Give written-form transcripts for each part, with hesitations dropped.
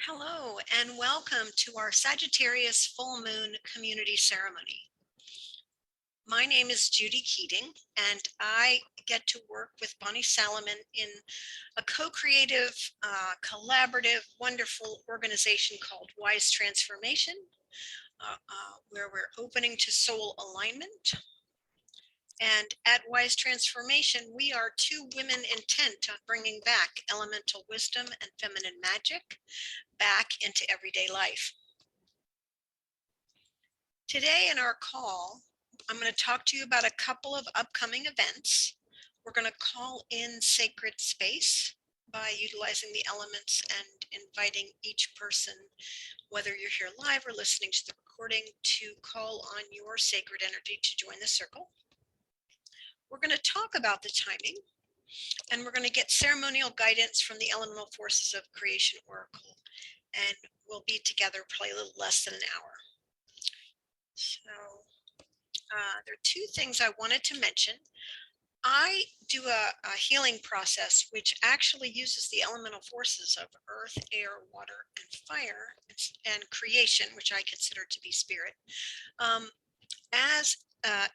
Hello and welcome to our Sagittarius full moon community ceremony. My name is Judy Keating and I get to work with Bonnie Salomon in a co-creative, collaborative, wonderful organization called Wise Transformation, where we're opening to soul alignment. And at Wise Transformation, we are two women intent on bringing back elemental wisdom and feminine magic back into everyday life. Today in our call, I'm going to talk to you about a couple of upcoming events. We're going to call in sacred space by utilizing the elements and inviting each person, whether you're here live or listening to the recording, to call on your sacred energy to join the circle. We're going to talk about the timing, and we're going to get ceremonial guidance from the elemental forces of creation oracle, and we'll be together probably a little less than an hour. So there are two things I wanted to mention. I do a healing process which actually uses the elemental forces of earth, air, water, and fire, and creation, which I consider to be spirit, as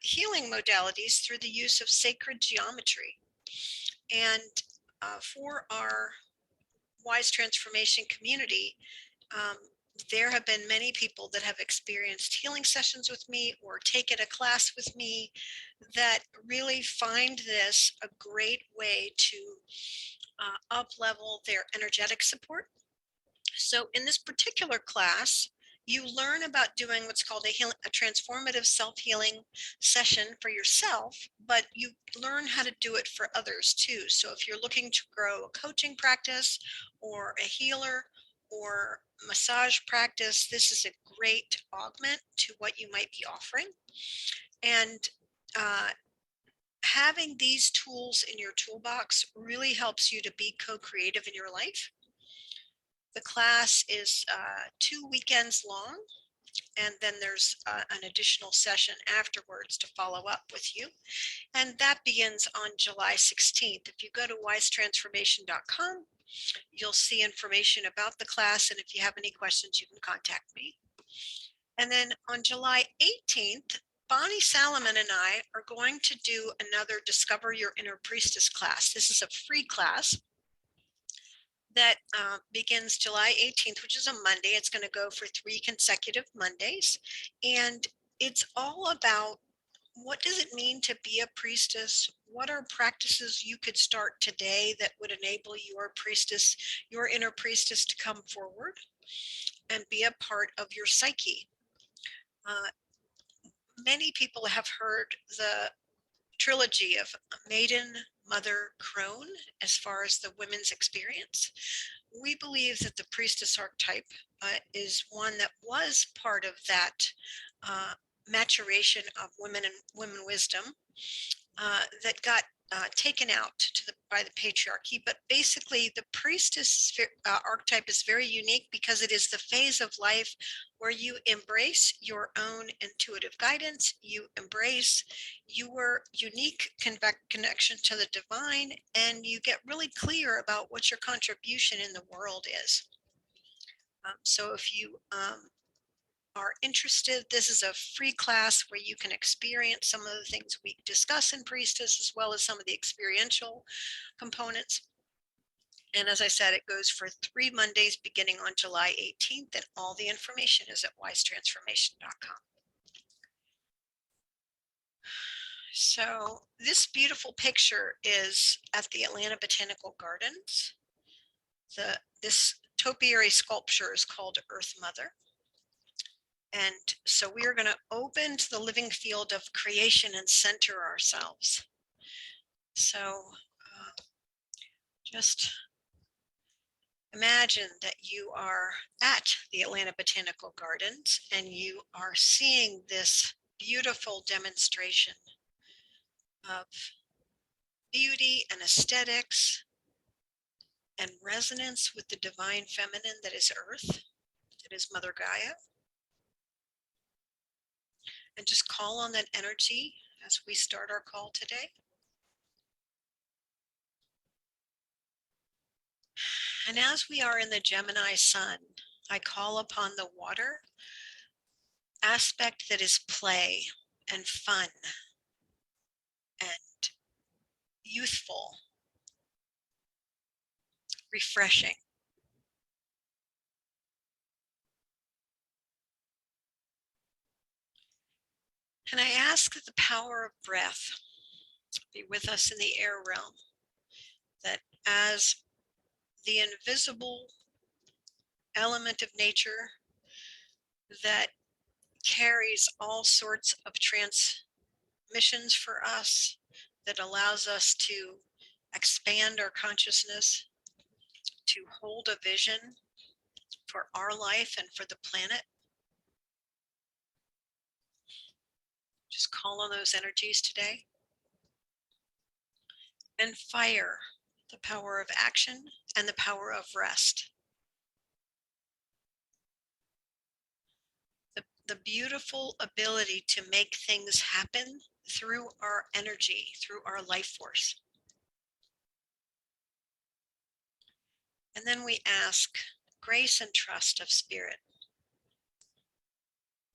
healing modalities through the use of sacred geometry. And for our Wise Transformation community, there have been many people that have experienced healing sessions with me or taken a class with me that really find this a great way to up-level their energetic support. So in this particular class, you learn about doing what's called a transformative self-healing session for yourself, but you learn how to do it for others too. So if you're looking to grow a coaching practice or a healer or massage practice, this is a great augment to what you might be offering. And having these tools in your toolbox really helps you to be co-creative in your life. The class is 2 weekends long, and then there's an additional session afterwards to follow up with you. And that begins on July 16th. If you go to wisetransformation.com, you'll see information about the class, and if you have any questions, you can contact me. And then on July 18th, Bonnie Salomon and I are going to do another Discover Your Inner Priestess class. This is a free class that begins July 18th, which is a Monday. It's going to go for 3 consecutive Mondays. And it's all about what does it mean to be a priestess? What are practices you could start today that would enable your priestess, your inner priestess, to come forward and be a part of your psyche? Many people have heard the trilogy of Maiden, Mother, Crone as far as the women's experience. We believe that the priestess archetype is one that was part of that maturation of women and women wisdom that got taken out by the patriarchy. But basically, the priestess archetype is very unique because it is the phase of life where you embrace your own intuitive guidance, you embrace your unique connection to the divine, and you get really clear about what your contribution in the world is. So if you are interested, this is a free class where you can experience some of the things we discuss in Priestess, as well as some of the experiential components. And as I said, it goes for 3 Mondays beginning on July 18th, and all the information is at wisetransformation.com. So this beautiful picture is at the Atlanta Botanical Gardens. This topiary sculpture is called Earth Mother. And so we are going to open to the living field of creation and center ourselves. So just imagine that you are at the Atlanta Botanical Gardens and you are seeing this beautiful demonstration of beauty and aesthetics and resonance with the divine feminine that is Earth, that is Mother Gaia. And just call on that energy as we start our call today. And as we are in the Gemini sun, I call upon the water aspect that is play and fun and youthful, refreshing. And I ask that the power of breath be with us in the air realm, that as the invisible element of nature that carries all sorts of transmissions for us, that allows us to expand our consciousness, to hold a vision for our life and for the planet. Just call on those energies today. And fire, the power of action and the power of rest. The beautiful ability to make things happen through our energy, through our life force. And then we ask grace and trust of spirit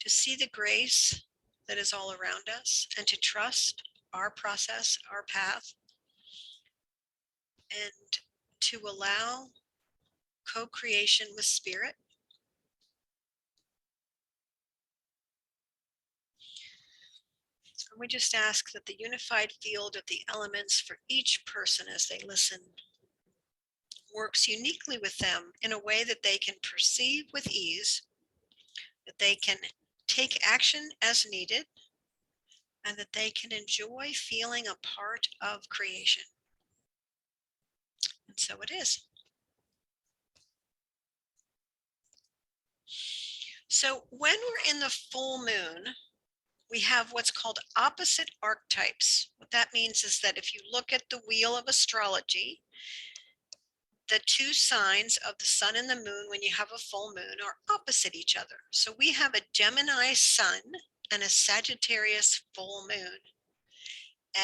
to see the grace that is all around us and to trust our process, our path, and to allow co-creation with spirit. And we just ask that the unified field of the elements for each person as they listen works uniquely with them in a way that they can perceive with ease, that they can take action as needed, and that they can enjoy feeling a part of creation. And so it is. So when we're in the full moon, we have what's called opposite archetypes. What that means is that if you look at the wheel of astrology, the two signs of the sun and the moon when you have a full moon are opposite each other. So we have a Gemini sun and a Sagittarius full moon.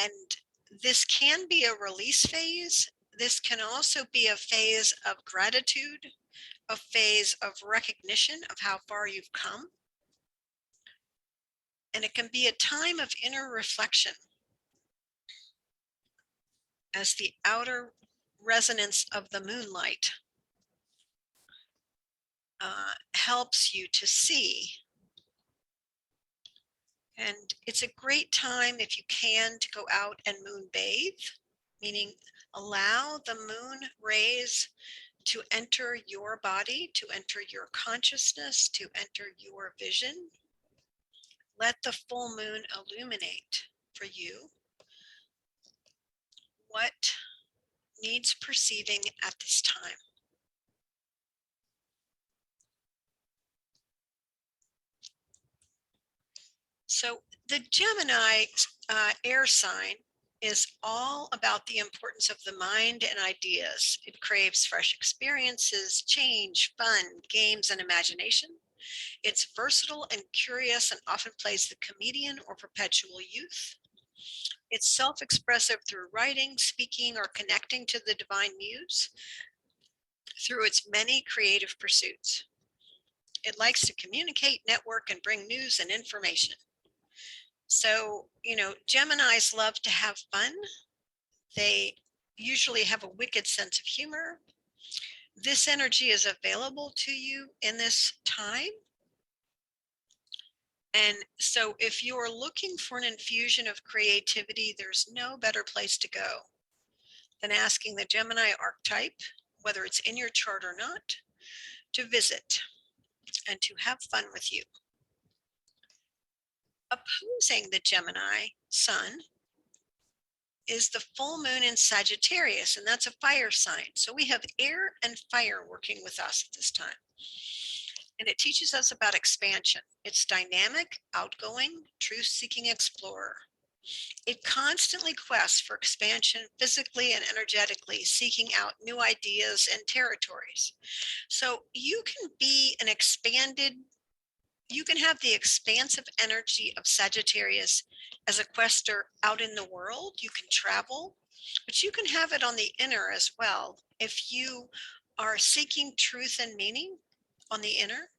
And this can be a release phase. This can also be a phase of gratitude, a phase of recognition of how far you've come. And it can be a time of inner reflection as the outer resonance of the moonlight helps you to see. And it's a great time, if you can, to go out and moon bathe, meaning allow the moon rays to enter your body, to enter your consciousness, to enter your vision. Let the full moon illuminate for you what needs perceiving at this time. So the Gemini air sign is all about the importance of the mind and ideas. It craves fresh experiences, change, fun, games, and imagination. It's versatile and curious and often plays the comedian or perpetual youth. It's self-expressive through writing, speaking, or connecting to the divine muse through its many creative pursuits. It likes to communicate, network, and bring news and information. So, Geminis love to have fun. They usually have a wicked sense of humor. This energy is available to you in this time. And so if you're looking for an infusion of creativity, there's no better place to go than asking the Gemini archetype, whether it's in your chart or not, to visit and to have fun with you. Opposing the Gemini sun is the full moon in Sagittarius, and that's a fire sign. So we have air and fire working with us at this time. And it teaches us about expansion. It's dynamic, outgoing, truth-seeking explorer. It constantly quests for expansion physically and energetically, seeking out new ideas and territories. So you can have the expansive energy of Sagittarius as a quester out in the world. You can travel, but you can have it on the inner as well if you are seeking truth and meaning on the inner,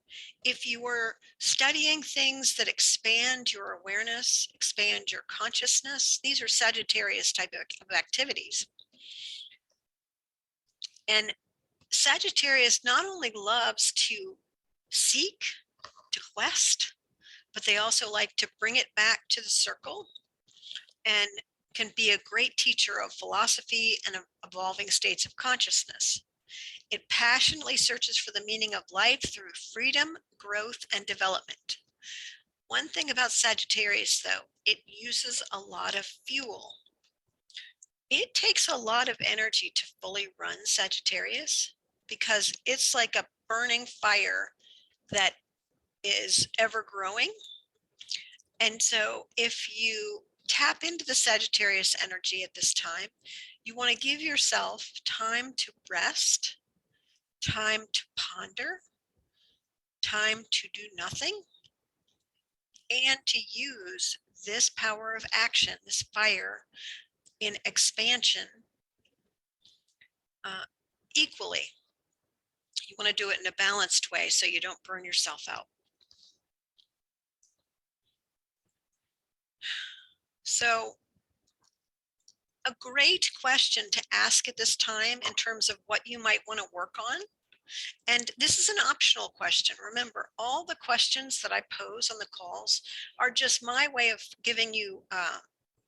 if you are studying things that expand your awareness, expand your consciousness, these are Sagittarius type of activities. And Sagittarius not only loves to seek, to quest, but they also like to bring it back to the circle and can be a great teacher of philosophy and of evolving states of consciousness. It passionately searches for the meaning of life through freedom, growth, and development. One thing about Sagittarius, though, it uses a lot of fuel. It takes a lot of energy to fully run Sagittarius because it's like a burning fire that is ever growing. And so if you tap into the Sagittarius energy at this time, you want to give yourself time to rest, time to ponder, time to do nothing, and to use this power of action, this fire in expansion equally. You want to do it in a balanced way so you don't burn yourself out. So a great question to ask at this time in terms of what you might want to work on. And this is an optional question. Remember, all the questions that I pose on the calls are just my way of giving you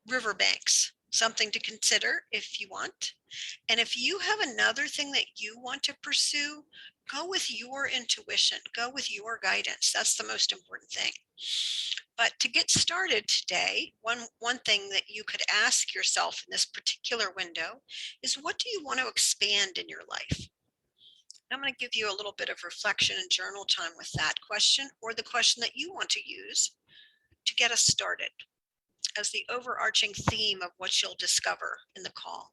riverbanks, something to consider if you want. And if you have another thing that you want to pursue, go with your intuition, go with your guidance. That's the most important thing. But to get started today, one thing that you could ask yourself in this particular window is, what do you want to expand in your life? I'm going to give you a little bit of reflection and journal time with that question, or the question that you want to use to get us started as the overarching theme of what you'll discover in the call.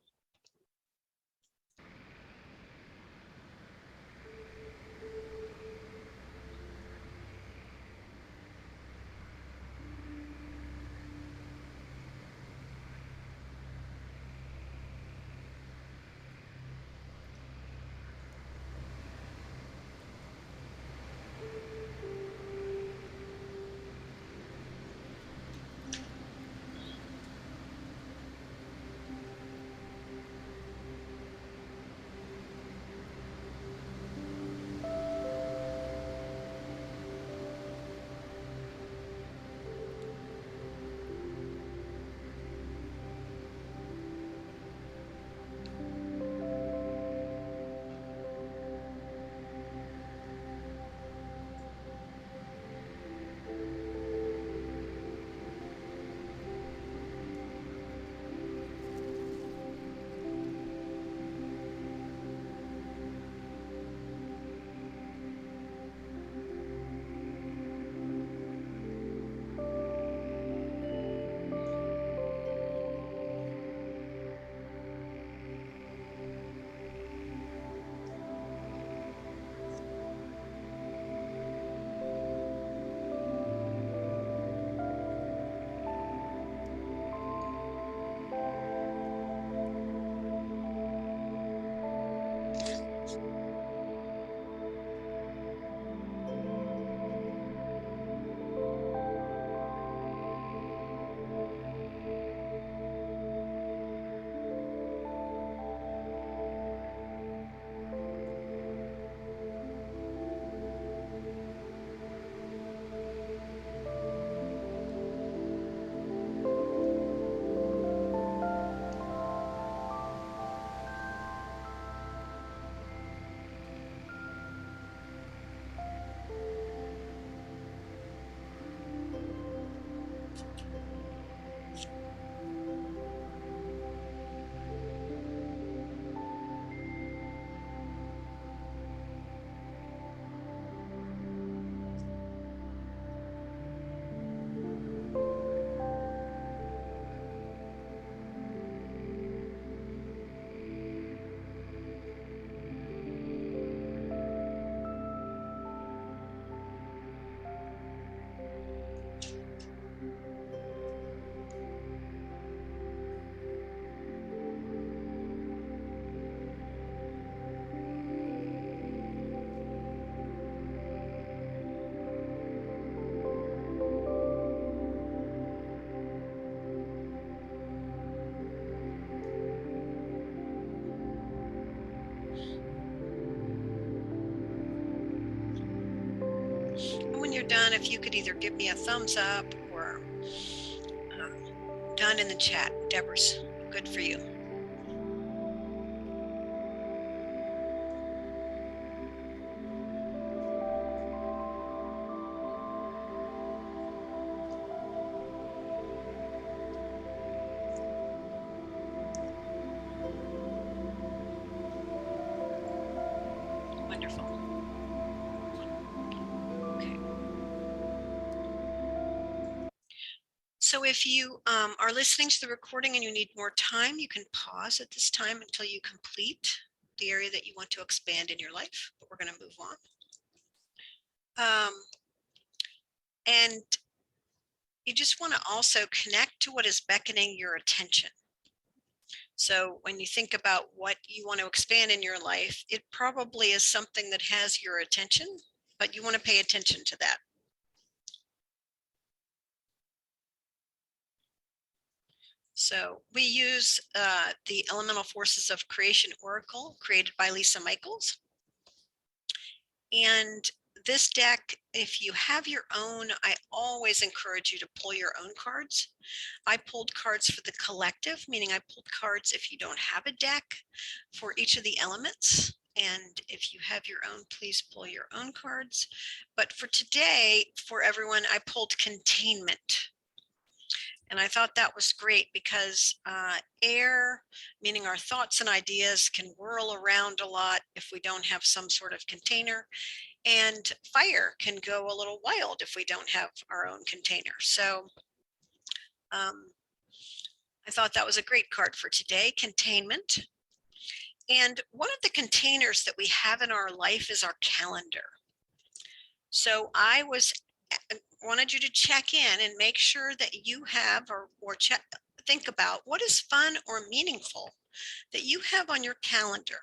done, if you could either give me a thumbs up or done in the chat. Deborah's good for you. Wonderful. Okay. So if you are listening to the recording and you need more time, you can pause at this time until you complete the area that you want to expand in your life, but we're going to move on. And you just want to also connect to what is beckoning your attention. So when you think about what you want to expand in your life, it probably is something that has your attention, but you want to pay attention to that. So we use the Elemental Forces of Creation Oracle created by Lisa Michaels. And this deck, if you have your own, I always encourage you to pull your own cards. I pulled cards for the collective, meaning I pulled cards if you don't have a deck for each of the elements. And if you have your own, please pull your own cards. But for today, for everyone, I pulled containment. And I thought that was great because air, meaning our thoughts and ideas, can whirl around a lot if we don't have some sort of container. And fire can go a little wild if we don't have our own container. So I thought that was a great card for today, containment. And one of the containers that we have in our life is our calendar. So I wanted you to check in and make sure that you have or think about what is fun or meaningful that you have on your calendar.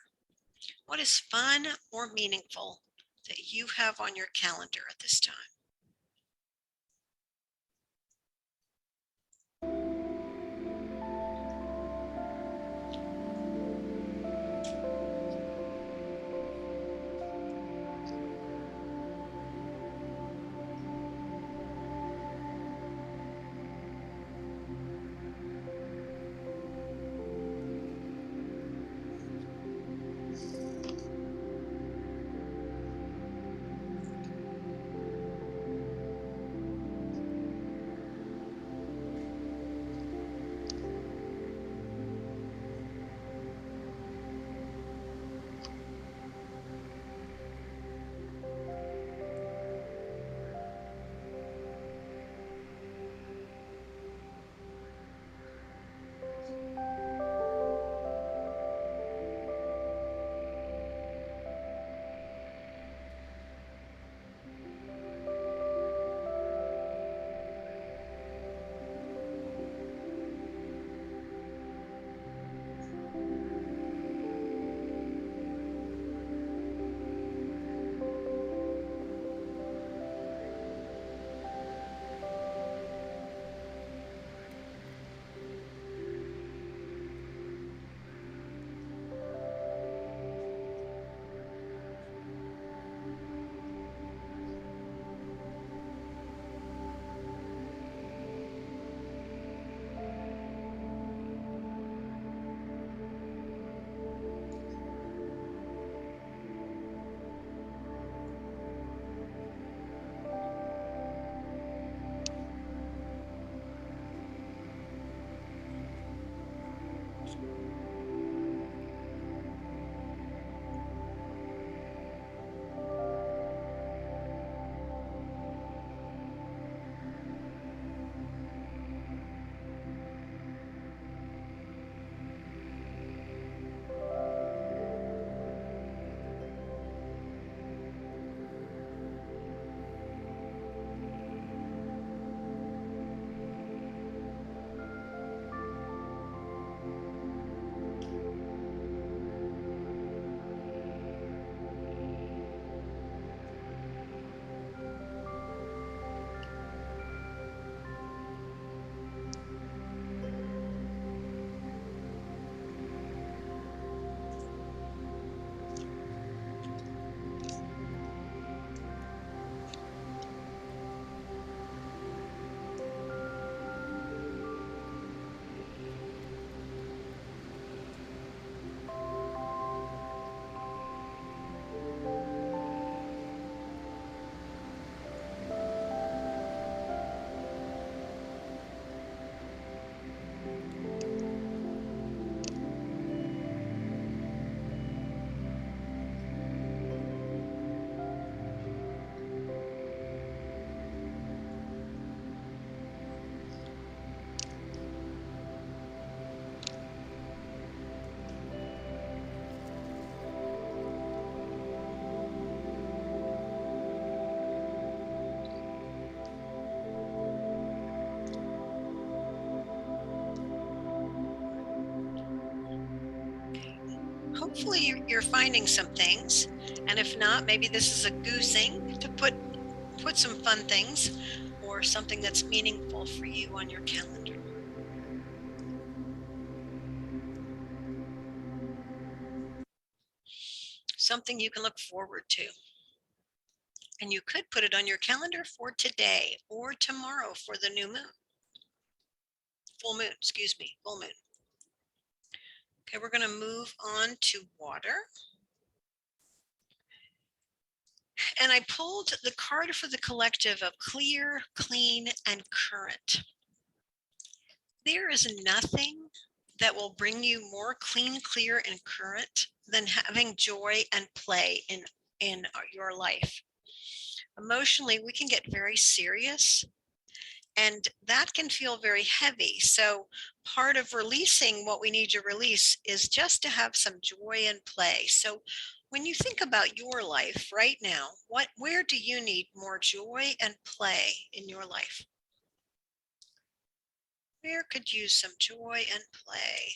What is fun or meaningful that you have on your calendar at this time? hopefully you're finding some things. And if not, maybe this is a goosing to put some fun things or something that's meaningful for you on your calendar. Something you can look forward to. And you could put it on your calendar for today or tomorrow for the new moon. Full moon, excuse me, full moon. Okay, we're going to move on to water. And I pulled the card for the collective of clear, clean, and current. There is nothing that will bring you more clean, clear, and current than having joy and play in your life. Emotionally, we can get very serious, and that can feel very heavy. So part of releasing what we need to release is just to have some joy and play. So when you think about your life right now, where do you need more joy and play in your life? Where could use some joy and play?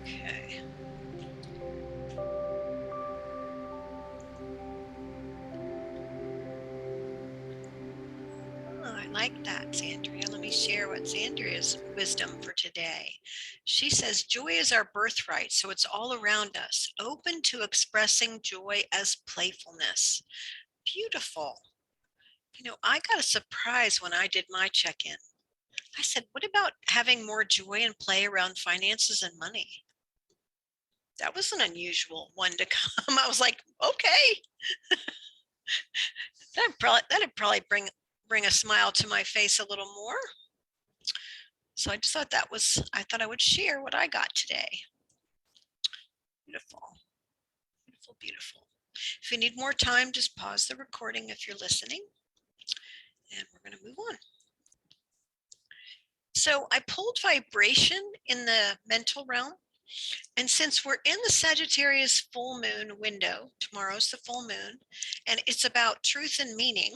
Okay. Oh, I like that, Zandria. Let me share what Zandria's wisdom for today. She says, joy is our birthright, so it's all around us, open to expressing joy as playfulness. Beautiful. You know, I got a surprise when I did my check-in. I said, what about having more joy and play around finances and money? That was an unusual one to come. I was like, okay. That'd probably bring a smile to my face a little more. So I just thought I thought I would share what I got today. Beautiful, beautiful, beautiful. If you need more time, just pause the recording if you're listening. And we're going to move on. So I pulled vibration in the mental realm. And since we're in the Sagittarius full moon window, tomorrow's the full moon, and it's about truth and meaning,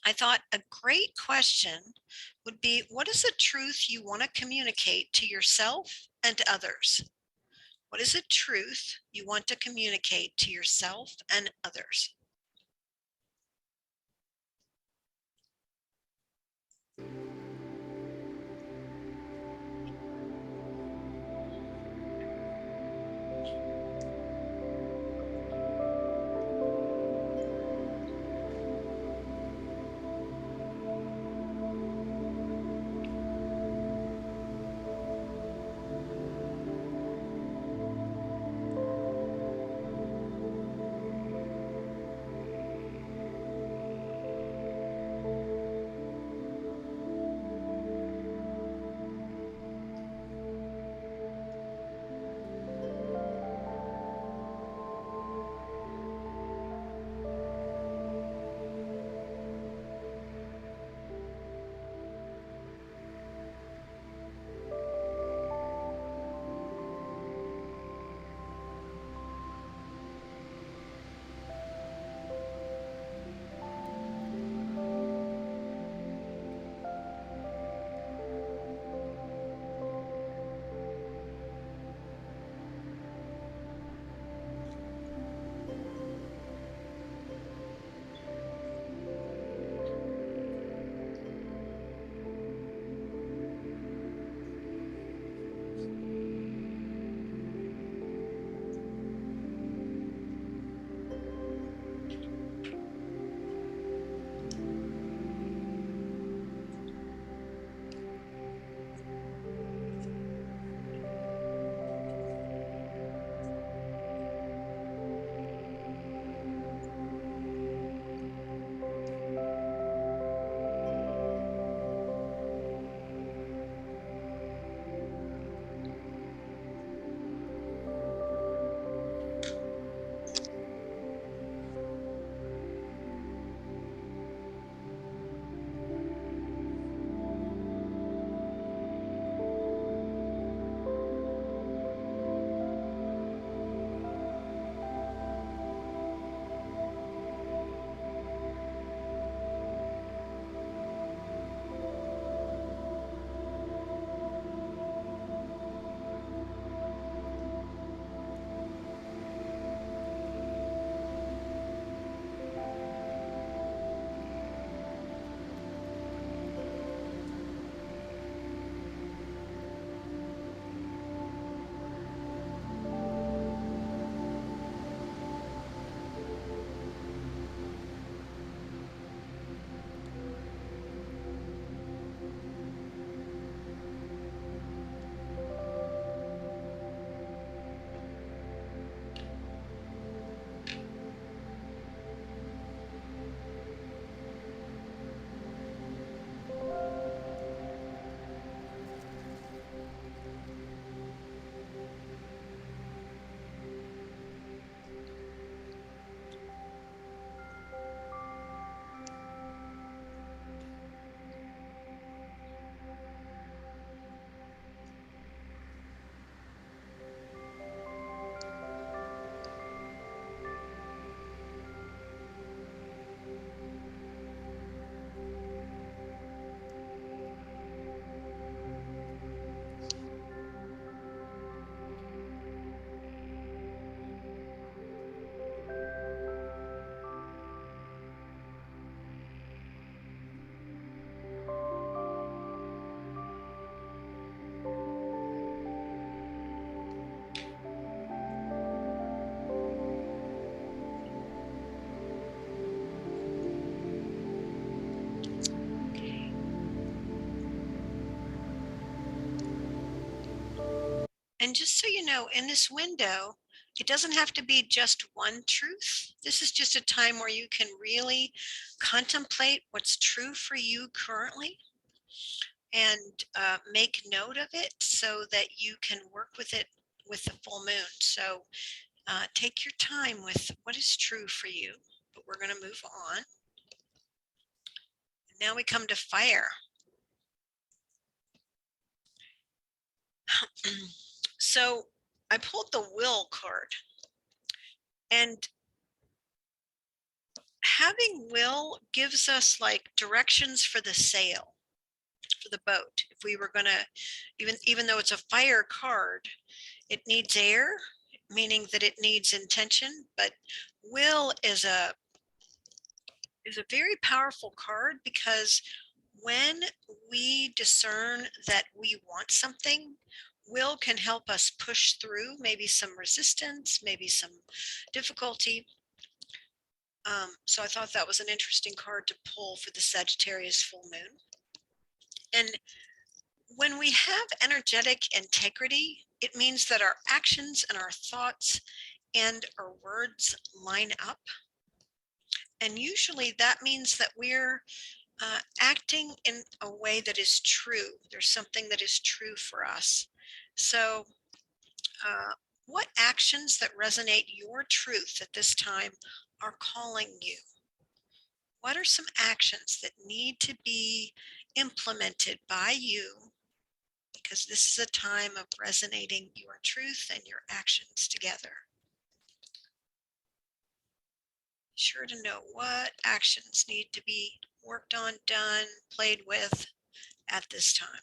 I thought a great question would be, what is the truth you want to communicate to yourself and to others? What is a truth you want to communicate to yourself and others? And just so you know, in this window, it doesn't have to be just one truth. This is just a time where you can really contemplate what's true for you currently and make note of it so that you can work with it with the full moon. So take your time with what is true for you, but we're going to move on. Now we come to fire. So I pulled the will card, and having will gives us like directions for the sail, for the boat. If we were gonna, even though it's a fire card, it needs air, meaning that it needs intention. But will is a very powerful card, because when we discern that we want something, will can help us push through maybe some resistance, maybe some difficulty. So I thought that was an interesting card to pull for the Sagittarius full moon. And when we have energetic integrity, it means that our actions and our thoughts and our words line up. And usually that means that we're acting in a way that is true. There's something that is true for us. So what actions that resonate your truth at this time are calling you? What are some actions that need to be implemented by you? Because this is a time of resonating your truth and your actions together. Sure to know what actions need to be worked on, done, played with at this time.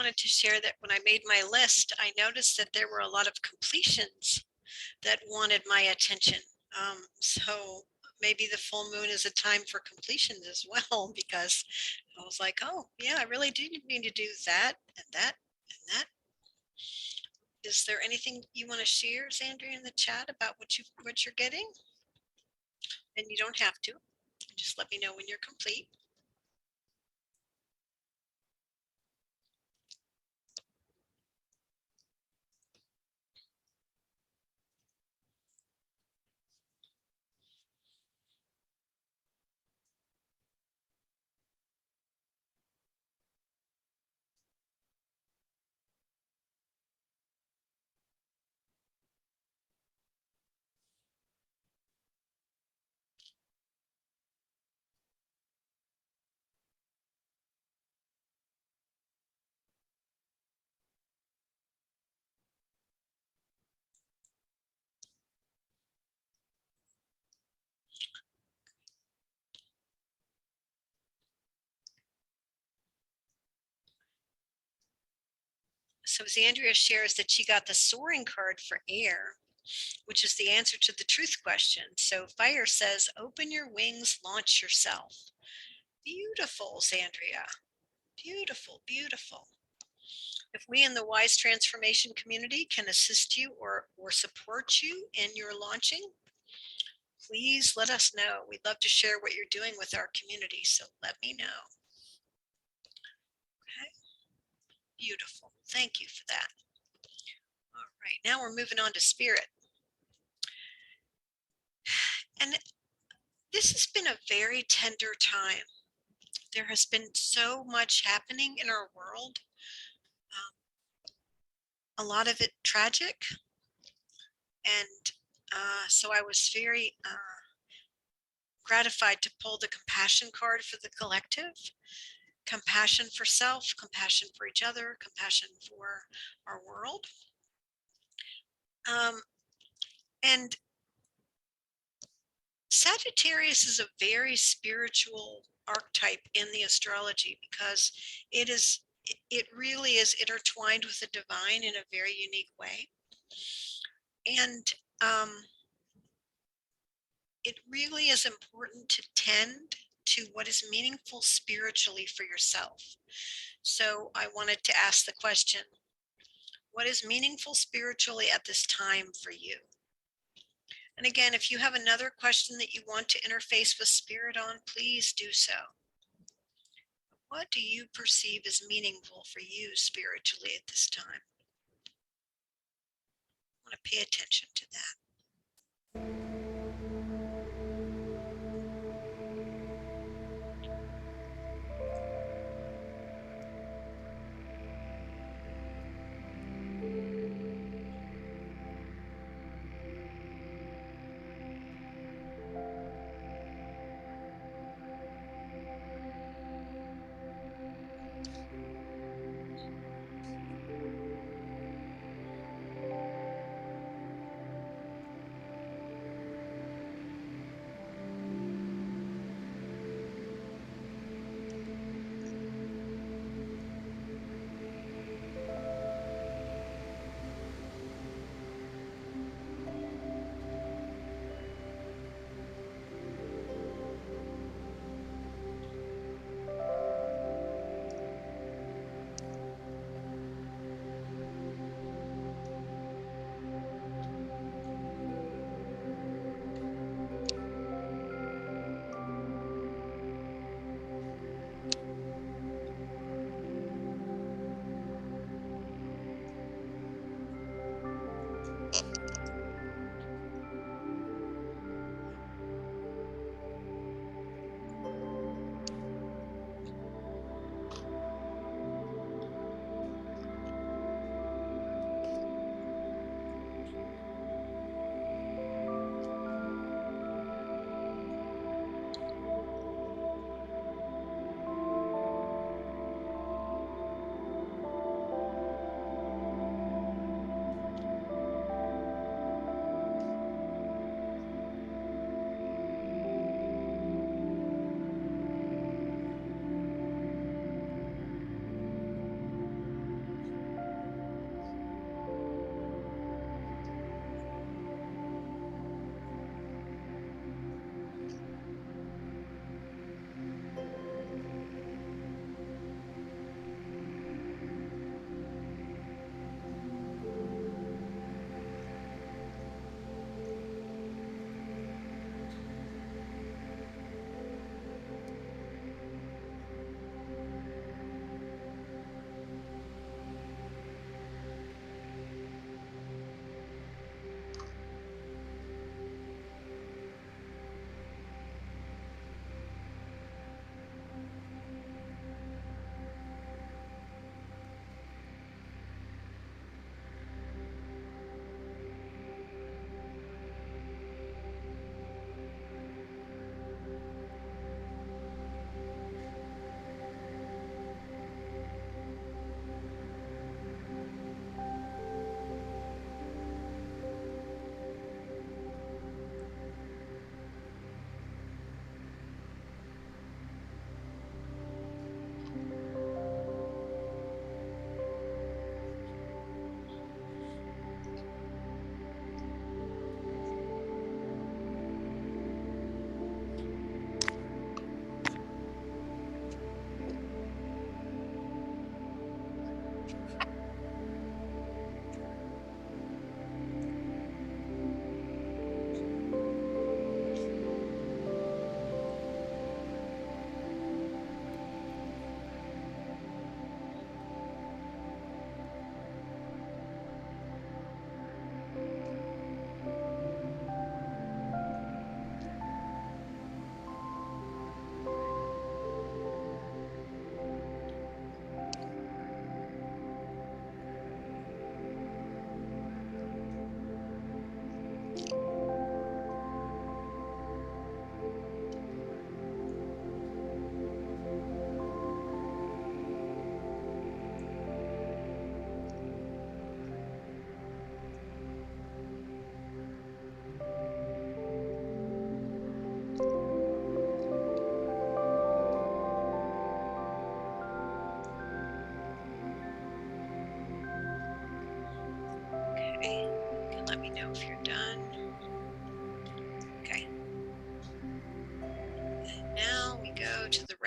wanted to share that when I made my list, I noticed that there were a lot of completions that wanted my attention. So maybe the full moon is a time for completions as well, because I was like, oh, yeah, I really do need to do that and that and that. Is there anything you want to share, Sandra, in the chat about what you're getting? And you don't have to. Just let me know when you're complete. So as Andrea shares that she got the soaring card for air, which is the answer to the truth question. So fire says, open your wings, launch yourself. Beautiful, Sandria. Beautiful, beautiful. If we in the Wise Transformation community can assist you or support you in your launching, please let us know. We'd love to share what you're doing with our community, so let me know. Okay. Beautiful. Thank you for that. All right, now we're moving on to spirit. And this has been a very tender time. There has been so much happening in our world. A lot of it tragic. And so I was very gratified to pull the compassion card for the collective. Compassion for self, compassion for each other, compassion for our world. And Sagittarius is a very spiritual archetype in the astrology because it really is intertwined with the divine in a very unique way. And it really is important to tend to what is meaningful spiritually for yourself. So I wanted to ask the question, what is meaningful spiritually at this time for you? And again, if you have another question that you want to interface with spirit on, please do so. What do you perceive as meaningful for you spiritually at this time? I want to pay attention to that.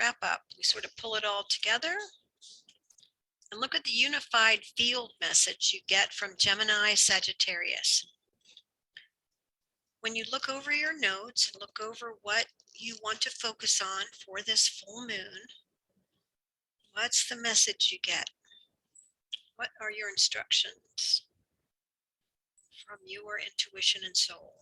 wrap up. We sort of pull it all together and look at the unified field message you get from Gemini Sagittarius. When you look over your notes and look over what you want to focus on for this full moon, what's the message you get? What are your instructions from your intuition and soul?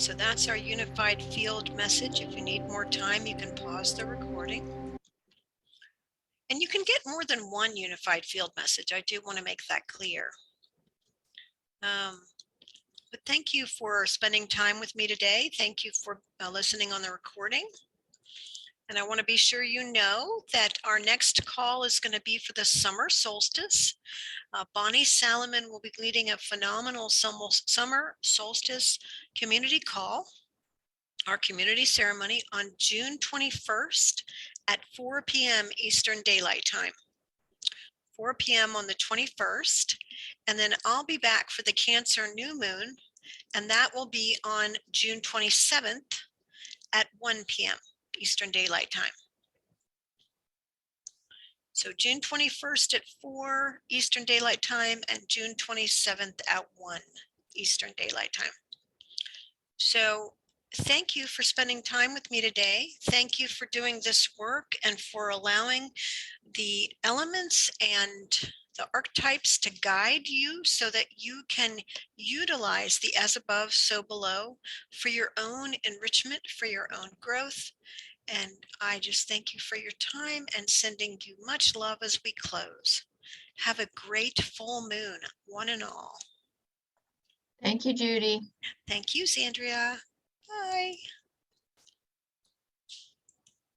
So that's our unified field message. If you need more time, you can pause the recording. And you can get more than one unified field message. I do want to make that clear. But thank you for spending time with me today. Thank you for listening on the recording. And I want to be sure you know that our next call is going to be for the summer solstice. Bonnie Salomon will be leading a phenomenal summer solstice community call, our community ceremony on June 21st at 4 p.m. Eastern Daylight Time. 4 p.m. on the 21st. And then I'll be back for the Cancer new moon, and that will be on June 27th at 1 p.m. Eastern Daylight Time. So June 21st at 4 Eastern Daylight Time and June 27th at 1 Eastern Daylight Time. So thank you for spending time with me today. Thank you for doing this work and for allowing the elements and the archetypes to guide you so that you can utilize the as above, so below for your own enrichment, for your own growth. And I just thank you for your time and sending you much love as we close. Have a great full moon, one and all. Thank you, Judy. Thank you, Sandria. Bye.